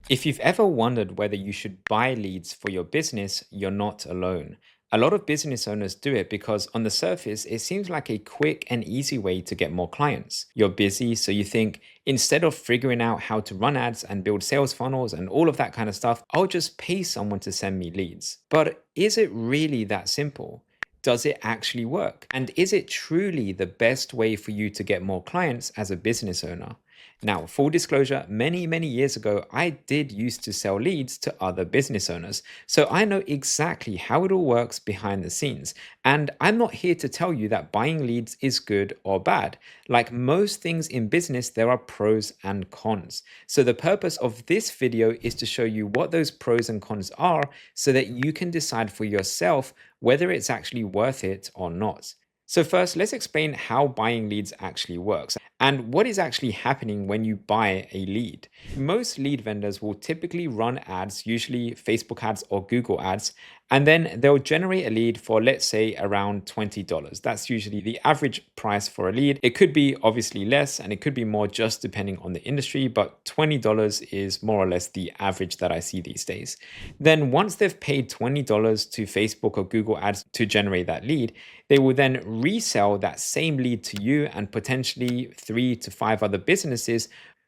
If you've ever wondered whether you should buy leads for your business, you're not alone. A lot of business owners do it because on the surface, it seems like a quick and easy way to get more clients. You're busy, so you think, instead of figuring out how to run ads and build sales funnels and all of that kind of stuff, I'll just pay someone to send me leads. But is it really that simple? Does it actually work? And is it truly the best way for you to get more clients as a business owner? Now, full disclosure, many years ago, I did used to sell leads to other business owners. So I know exactly how it all works behind the scenes. And I'm not here to tell you that buying leads is good or bad. Like most things in business, there are pros and cons. So the purpose of this video is to show you what those pros and cons are so that you can decide for yourself whether it's actually worth it or not. So first, let's explain how buying leads actually works and what is actually happening when you buy a lead. Most lead vendors will typically run ads, usually Facebook ads or Google ads, and then they'll generate a lead for, let's say, around $20. That's usually the average price for a lead. It could be obviously less and it could be more just depending on the industry, but $20 is more or less the average that I see these days. Then once they've paid $20 to Facebook or Google ads to generate that lead, they will then resell that same lead to you and potentially 3 to 5 other businesses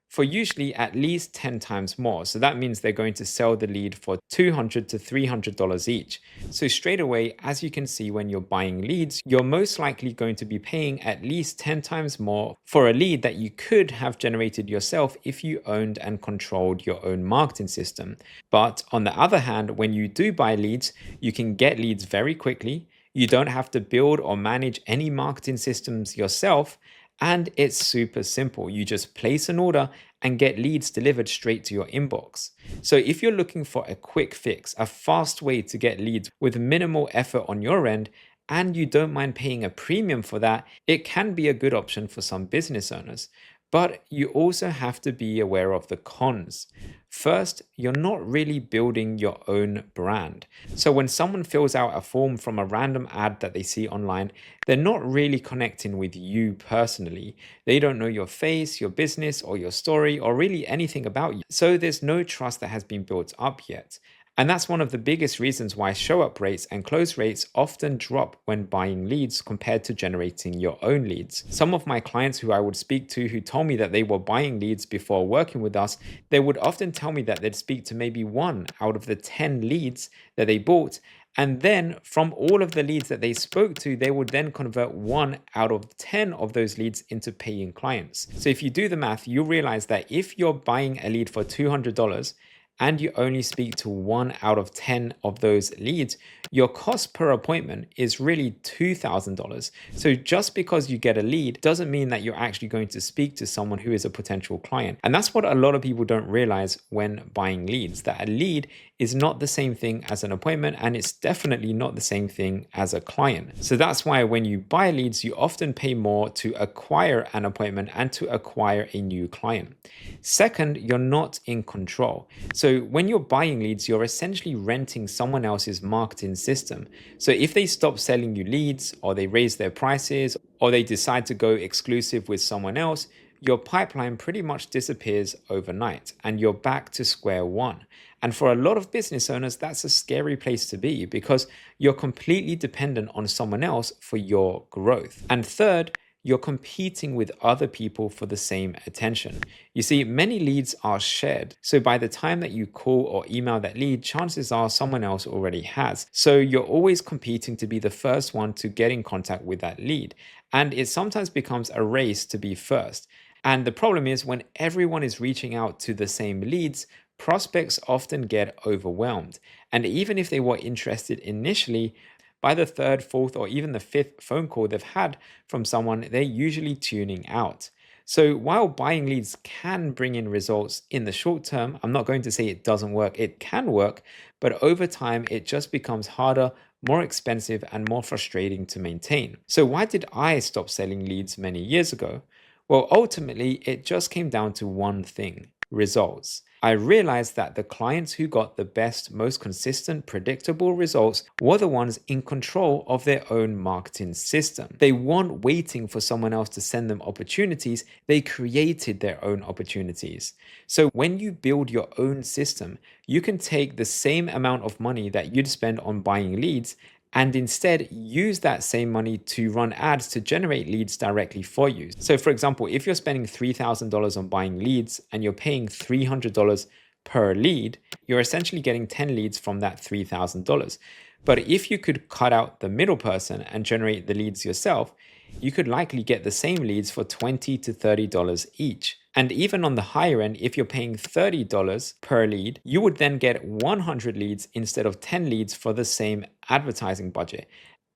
for usually at least 10 times more. So that means they're going to sell the lead for $200 to $300 each. So straight away, as you can see, when you're buying leads, you're most likely going to be paying at least 10 times more for a lead that you could have generated yourself if you owned and controlled your own marketing system. But on the other hand, when you do buy leads, you can get leads very quickly. You don't have to build or manage any marketing systems yourself. And it's super simple. You just place an order and get leads delivered straight to your inbox. So if you're looking for a quick fix, a fast way to get leads with minimal effort on your end, and you don't mind paying a premium for that, it can be a good option for some business owners. But you also have to be aware of the cons. First, you're not really building your own brand. So when someone fills out a form from a random ad that they see online, they're not really connecting with you personally. They don't know your face, your business, or your story, or really anything about you. So there's no trust that has been built up yet. And that's one of the biggest reasons why show up rates and close rates often drop when buying leads compared to generating your own leads. Some of my clients who I would speak to who told me that they were buying leads before working with us, they would often tell me that they'd speak to maybe 1 out of the 10 leads that they bought. And then from all of the leads that they spoke to, they would then convert 1 out of 10 of those leads into paying clients. So if you do the math, you'll realize that if you're buying a lead for $200, and you only speak to 1 out of 10 of those leads, your cost per appointment is really $2,000. So just because you get a lead doesn't mean that you're actually going to speak to someone who is a potential client. And that's what a lot of people don't realize when buying leads, that a lead is not the same thing as an appointment, and it's definitely not the same thing as a client. So that's why when you buy leads, you often pay more to acquire an appointment and to acquire a new client. Second, you're not in control. So when you're buying leads, you're essentially renting someone else's marketing system. So if they stop selling you leads, or they raise their prices, or they decide to go exclusive with someone else, your pipeline pretty much disappears overnight and you're back to square one. And for a lot of business owners, that's a scary place to be because you're completely dependent on someone else for your growth. And third, you're competing with other people for the same attention. You see, many leads are shared. So by the time that you call or email that lead, chances are someone else already has. So you're always competing to be the first one to get in contact with that lead. And it sometimes becomes a race to be first. And the problem is when everyone is reaching out to the same leads, prospects often get overwhelmed. And even if they were interested initially, by the third, fourth, or even the fifth phone call they've had from someone, they're usually tuning out. So while buying leads can bring in results in the short term, I'm not going to say it doesn't work, it can work, but over time it just becomes harder, more expensive, and more frustrating to maintain. So why did I stop selling leads many years ago? Well, ultimately, it just came down to one thing: results. I realized that the clients who got the best, most consistent, predictable results were the ones in control of their own marketing system. They weren't waiting for someone else to send them opportunities, they created their own opportunities. So when you build your own system, you can take the same amount of money that you'd spend on buying leads and instead use that same money to run ads to generate leads directly for you. So, for example, if you're spending $3,000 on buying leads and you're paying $300 per lead, you're essentially getting 10 leads from that $3,000. But if you could cut out the middle person and generate the leads yourself, you could likely get the same leads for $20 to $30 each. And even on the higher end, if you're paying $30 per lead, you would then get 100 leads instead of 10 leads for the same advertising budget.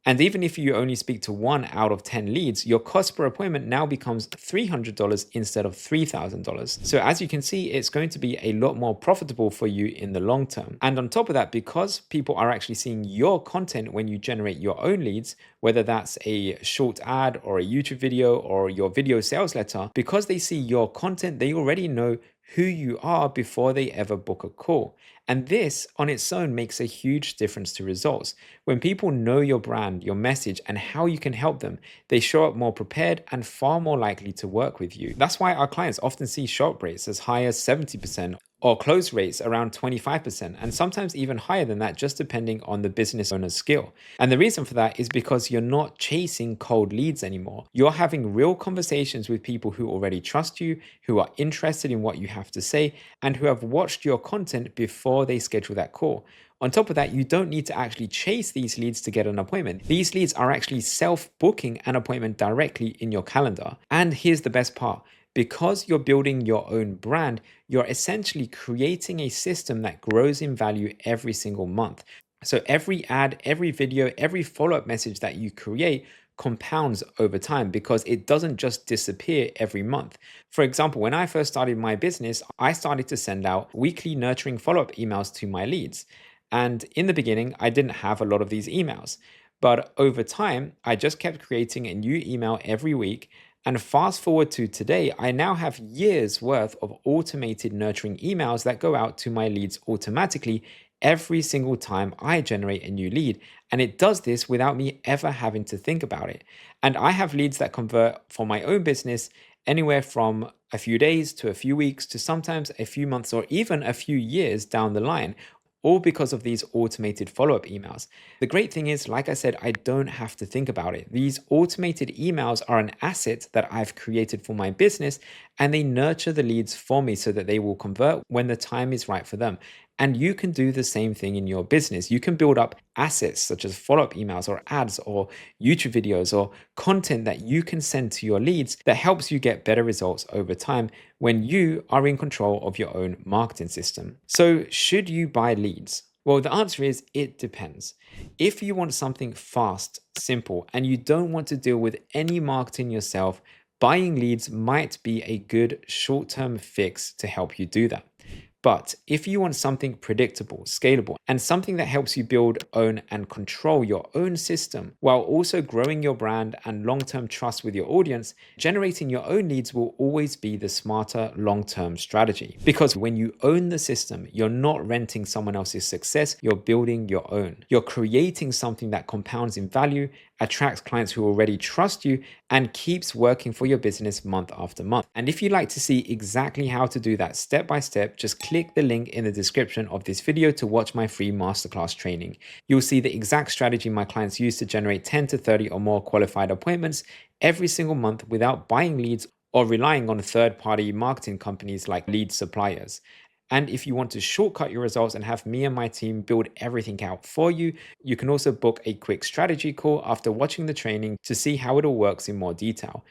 And even if you only speak to 1 out of 10 leads, your cost per appointment now becomes $300 instead of $3,000. So as you can see, it's going to be a lot more profitable for you in the long term. And on top of that, because people are actually seeing your content when you generate your own leads, whether that's a short ad or a YouTube video or your video sales letter, because they see your content, they already know who you are before they ever book a call. And this on its own makes a huge difference to results. When people know your brand, your message, and how you can help them, they show up more prepared and far more likely to work with you. That's why our clients often see show up rates as high as 70% or close rates around 25%, and sometimes even higher than that, just depending on the business owner's skill. And the reason for that is because you're not chasing cold leads anymore. You're having real conversations with people who already trust you, who are interested in what you have to say, and who have watched your content before they schedule that call. On top of that, you don't need to actually chase these leads to get an appointment. These leads are actually self-booking an appointment directly in your calendar. And here's the best part. Because you're building your own brand, you're essentially creating a system that grows in value every single month. So every ad, every video, every follow-up message that you create compounds over time because it doesn't just disappear every month. For example, when I first started my business, I started to send out weekly nurturing follow-up emails to my leads. And in the beginning, I didn't have a lot of these emails. But over time, I just kept creating a new email every week. And fast forward to today, I now have years worth of automated nurturing emails that go out to my leads automatically every single time I generate a new lead. And it does this without me ever having to think about it. And I have leads that convert for my own business anywhere from a few days to a few weeks to sometimes a few months or even a few years down the line, all because of these automated follow-up emails. The great thing is, like I said, I don't have to think about it. These automated emails are an asset that I've created for my business, and they nurture the leads for me so that they will convert when the time is right for them. And you can do the same thing in your business. You can build up assets such as follow-up emails or ads or YouTube videos or content that you can send to your leads that helps you get better results over time when you are in control of your own marketing system. So, should you buy leads? Well, the answer is it depends. If you want something fast, simple, and you don't want to deal with any marketing yourself, buying leads might be a good short-term fix to help you do that. But if you want something predictable, scalable, and something that helps you build, own, and control your own system while also growing your brand and long-term trust with your audience, generating your own leads will always be the smarter long-term strategy. Because when you own the system, you're not renting someone else's success, you're building your own. You're creating something that compounds in value, attracts clients who already trust you, and keeps working for your business month after month. And if you'd like to see exactly how to do that step by step, just click the link in the description of this video to watch my free masterclass training. You'll see the exact strategy my clients use to generate 10 to 30 or more qualified appointments every single month without buying leads or relying on third-party marketing companies like lead suppliers. And if you want to shortcut your results and have me and my team build everything out for you, you can also book a quick strategy call after watching the training to see how it all works in more detail.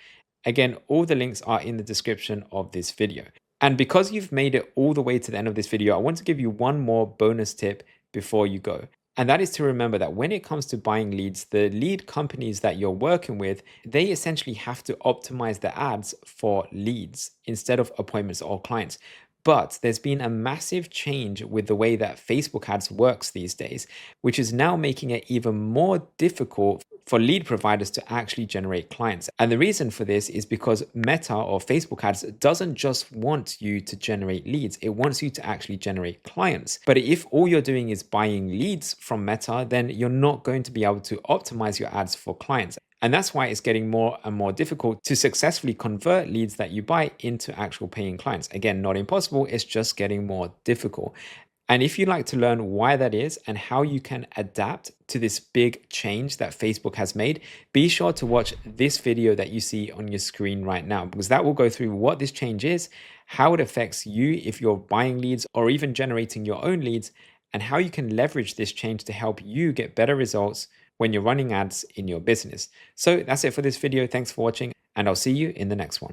Again, all the links are in the description of this video. And because you've made it all the way to the end of this video, I want to give you one more bonus tip before you go. And that is to remember that when it comes to buying leads, the lead companies that you're working with, they essentially have to optimize the ads for leads instead of appointments or clients. But there's been a massive change with the way that Facebook ads works these days, which is now making it even more difficult for lead providers to actually generate clients. And the reason for this is because Meta or Facebook ads doesn't just want you to generate leads, it wants you to actually generate clients. But if all you're doing is buying leads from Meta, then you're not going to be able to optimize your ads for clients. And that's why it's getting more and more difficult to successfully convert leads that you buy into actual paying clients. Again, not impossible, it's just getting more difficult. And if you'd like to learn why that is and how you can adapt to this big change that Facebook has made, be sure to watch this video that you see on your screen right now, because that will go through what this change is, how it affects you if you're buying leads or even generating your own leads, and how you can leverage this change to help you get better results when you're running ads in your business. So that's it for this video. Thanks for watching, and I'll see you in the next one.